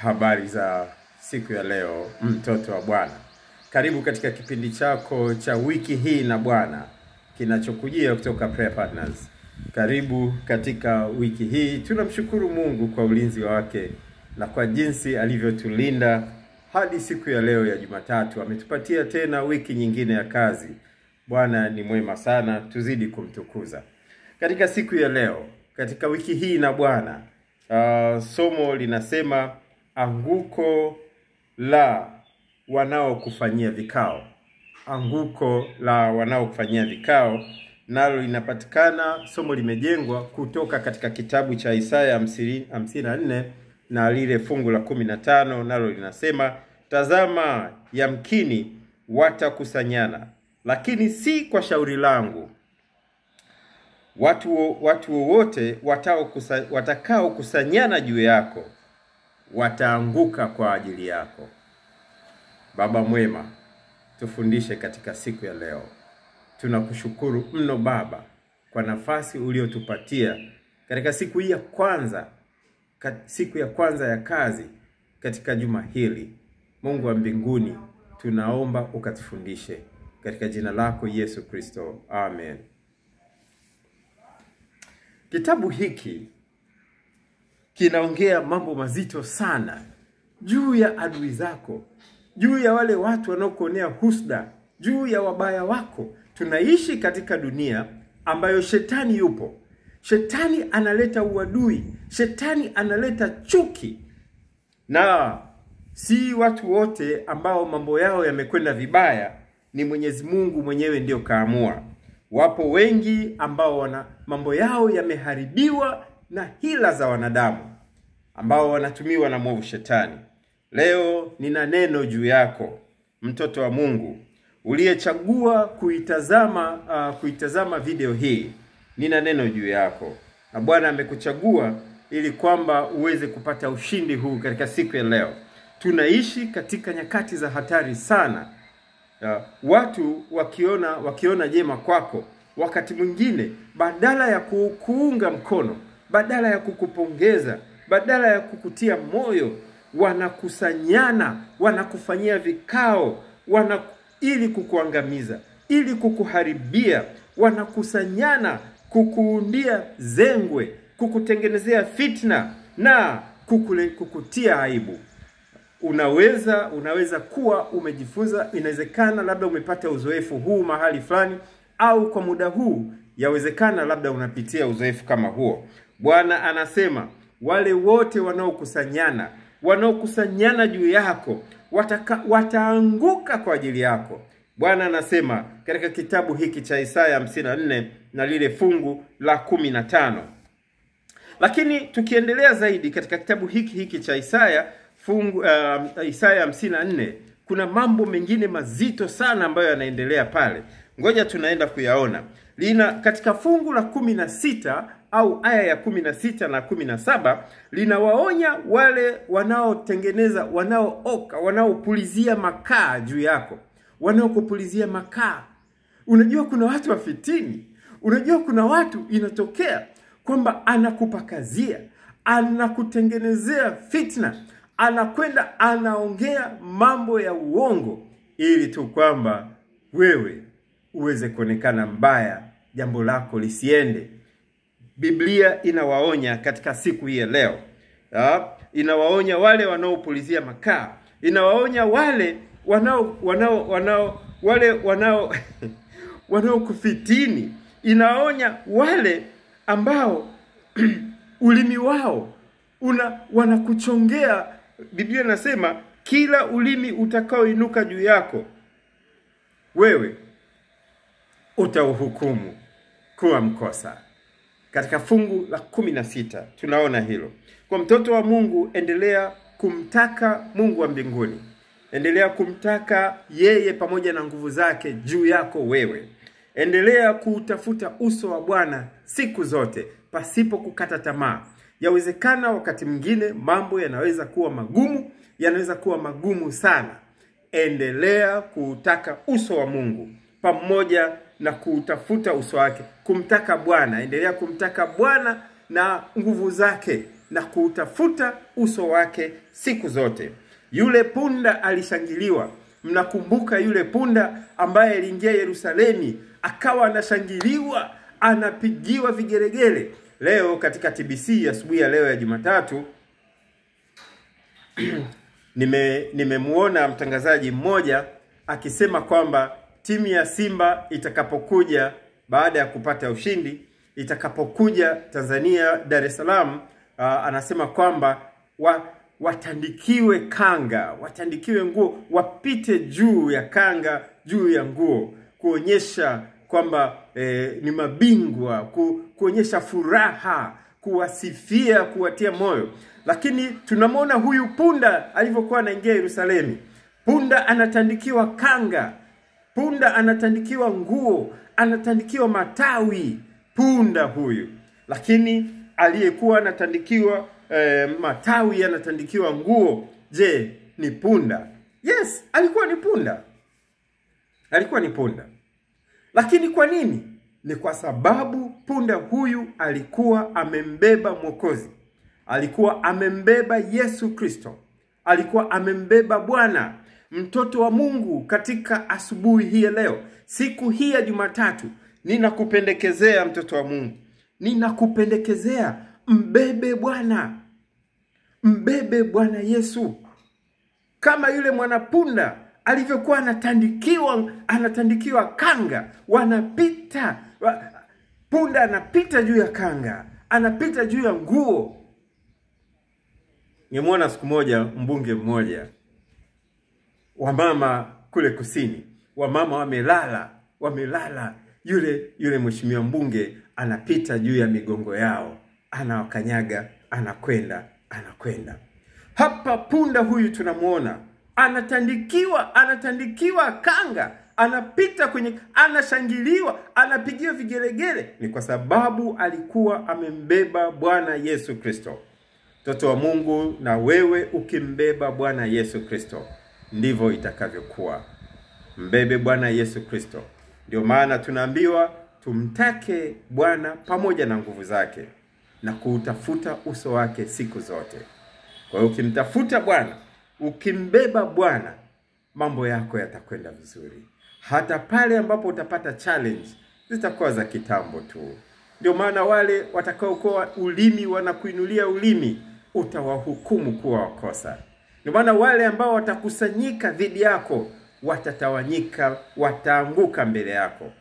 Habari za siku ya leo, mtoto wa Bwana. Karibu katika kipindi chako cha wiki hii na Bwana kinachokujia kutoka Prayer Partners. Karibu katika wiki hii. Tunamshukuru Mungu kwa ulinzi wake na kwa jinsi alivyotulinda hadi siku ya leo ya Jumatatu. Ametupatia tena wiki nyingine ya kazi. Bwana ni mwema sana, tuzidi kumtukuza. Katika siku ya leo, katika wiki hii na Bwana, somo linasema anguko la wanaokufanyia vikao. Anguko la wanaokufanyia vikao, nalo linapatikana, somo limejengwa kutoka katika kitabu cha Isaya 54 na lile fungu la 15, nalo linasema, tazama yamkini watakusanyana, lakini si kwa shauri langu. Watu wote watakao kusanyana juu yako wataanguka kwa ajili yako. Baba mwema, tufundishe katika siku ya leo. Tunakushukuru mno Baba kwa nafasi uliotupatia katika siku hii ya kwanza, siku ya kwanza ya kazi katika juma hili. Mungu wa mbinguni, tunaomba ukatufundishe katika jina lako Yesu Kristo. Amen. Kitabu hiki kinaongea mambo mazito sana juu ya adui zako, juu ya wale watu wanaokuonea husda, juu ya wabaya wako. Tunaishi katika dunia ambayo shetani yupo. Shetani analeta uadui, shetani analeta chuki. Na si watu wote ambao mambo yao yamekwenda vibaya, ni Mwenyezi Mungu mwenyewe ndio kaamua. Wapo wengi ambao mambo yao yameharibiwa na hila za wanadamu ambao wanatumiwa na mwovu shetani. Leo nina neno juu yako, mtoto wa Mungu uliyechagua kuitazama video hii. Nina neno juu yako, na Bwana amekuchagua ili kwamba uweze kupata ushindi huu katika siku ya leo. Tunaishi katika nyakati za hatari sana. Watu wakiona jema kwako, wakati mwingine badala ya kuunga mkono, badala ya kukupongeza, badala ya kukutia moyo, wanakusanyana, wanakufanyia vikao, ili kukuangamiza, ili kukuharibia. Wanakusanyana kukuundia zengwe, kukutengenezea fitna na kukutia aibu. Unaweza kuwa umejifunza, inawezekana labda umepata uzoefu huu mahali fulani, au kwa muda huu yawezekana labda unapitia uzoefu kama huo. Bwana anasema wale wote wanaokusanyana juu yako wataanguka kwa ajili yako. Bwana anasema katika kitabu hiki cha Isaya 54 na lile fungu la 15. Lakini tukiendelea zaidi katika kitabu hiki cha Isaya Isaya 54, kuna mambo mengine mazito sana ambayo yanaendelea pale. Ngoja tunaenda kuyaona. Katika fungu la 16 au aya ya 16 na 17, linawaonya wale wanaotengeneza, wanaopulizia makaa juu yako, wanaokupulizia makaa. Unajua kuna watu wafitini. Unajua kuna watu inatokea kwamba anakupakazia, anakutengenezea fitna, anakwenda anaongea mambo ya uongo ili tu kwamba wewe uweze kuonekana mbaya, jambo lako lisiende. Biblia inawaonya katika siku hii leo. Inawaonya wale wanaopulizia makaa, inawaonya wale wanaokufitini, inawaonya wale ambao ulimi wao wanakuchongea. Biblia inasema kila ulimi utakaoinuka juu yako, wewe utauhukumu kuwa mkosa. Katika fungu la 16 tunaona hilo. Kwa mtoto wa Mungu, endelea kumtaka Mungu wa mbinguni. Endelea kumtaka yeye pamoja na nguvu zake juu yako wewe. Endelea kutafuta uso wa Bwana siku zote pasipo kukata tamaa. Yawezekana wakati mwingine mambo yanaweza kuwa magumu sana. Endelea kutaka uso wa Mungu pamoja na kutafuta uso wake, kumtaka Bwana. Endelea kumtaka Bwana na nguvu zake na kuutafuta uso wake siku zote. Yule punda alishangiliwa. Mnakumbuka yule punda ambaye aliingia Yerusalemu akawa anashangiliwa, anapigiwa vigelegele. Leo katika TBC asubuhi ya leo ya Jumatatu nimemuona mtangazaji mmoja akisema kwamba timu ya Simba itakapokuja baada ya kupata ushindi, itakapokuja Tanzania Dar es Salaam, anasema kwamba watandikiwe kanga, watandikiwe nguo, wapite juu ya kanga, juu ya nguo, kuonyesha kwamba ni mabingwa, kuonyesha furaha, kuwasifia, kuwatia moyo. Lakini tunamwona huyu punda alivyokuwa anaingia Yerusalemu. Punda anatandikiwa kanga, punda anatandikiwa nguo, anatandikiwa matawi, punda huyu. Lakini aliyekuwa anatandikiwa matawi, anatandikiwa nguo, je, ni punda? Yes, alikuwa ni punda. Alikuwa ni punda. Lakini kwa nini? Ni kwa sababu punda huyu alikuwa amembeba Mwokozi. Alikuwa amembeba Yesu Kristo. Alikuwa amembeba Bwana, mtoto wa Mungu. Katika asubuhi hii leo, siku hii ya Jumatatu, ninakupendekezea mtoto wa Mungu, ninakupendekezea mbebe Bwana. Mbebe Bwana Yesu. Kama yule mwanapunda alivyokuwa anatandikiwa kanga, wanapita, punda anapita juu ya kanga, anapita juu ya nguo. Nimeona siku moja mbunge mmoja, wamama kule kusini, wamama wamelala, yule mheshimiwa mbunge anapita juu ya migongo yao, anawakanyaga, anakwenda. Hapa punda huyu tunamuona anatandikiwa kanga, anapita anashangiliwa, anapigiwa vigelegele. Ni kwa sababu alikuwa amembeba Bwana Yesu Kristo. Mtoto wa Mungu, na wewe ukimbeba Bwana Yesu Kristo, ndivyo itakavyokuwa. Mbebe Bwana Yesu Kristo. Ndio maana tunaambiwa tumtake Bwana pamoja na nguvu zake na kuutafuta uso wake siku zote. Kwa hiyo ukimtafuta Bwana, ukimbeba Bwana, mambo yako yatakwenda vizuri. Hata pale ambapo utapata challenge, zitakuwa za kitambo tu. Ndio maana wale watakaokuwa ulimi wanakuinulia ulimi, utawahukumu kuwa wakosa. Ndio maana wale ambao watakusanyika dhidi yako, watatawanyika, wataanguka mbele yako.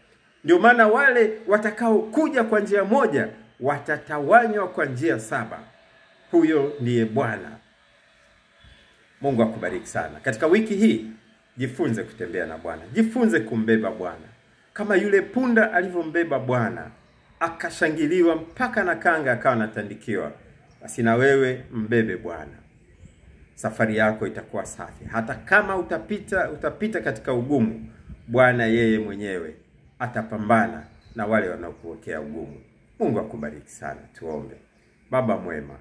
Ndio maana wale watakao kuja kwa njia moja, watatawanywa kwa njia 7. Huyo ndiye Bwana. Mungu akubariki sana. Katika wiki hii, jifunze kutembea na Bwana. Jifunze kumbeba Bwana. Kama yule punda alivyombeba Bwana, akashangiliwa mpaka na kanga akawa anatandikiwa, basi na wewe mbebe Bwana. Safari yako itakuwa safi. Hata kama utapita katika ugumu, Bwana yeye mwenyewe atapambana na wale wanaokuwekea ugumu. Mungu akubariki sana. Tuombe. Baba mwema,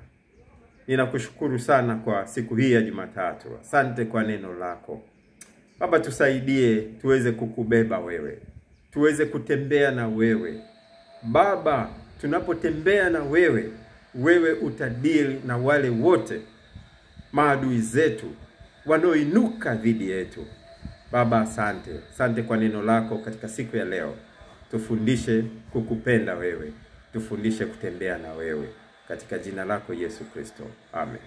ninakushukuru sana kwa siku hii ya Jumatatu. Asante kwa neno lako. Baba, tusaidie tuweze kukubeba wewe, tuweze kutembea na wewe. Baba, tunapotembea na wewe, wewe utadili na wale wote maadui zetu wanaoinuka dhidi yetu. Baba, asante. Asante kwa neno lako katika siku ya leo. Tufundishe kukupenda wewe, tufundishe kutembea na wewe, katika jina lako Yesu Kristo. Amen.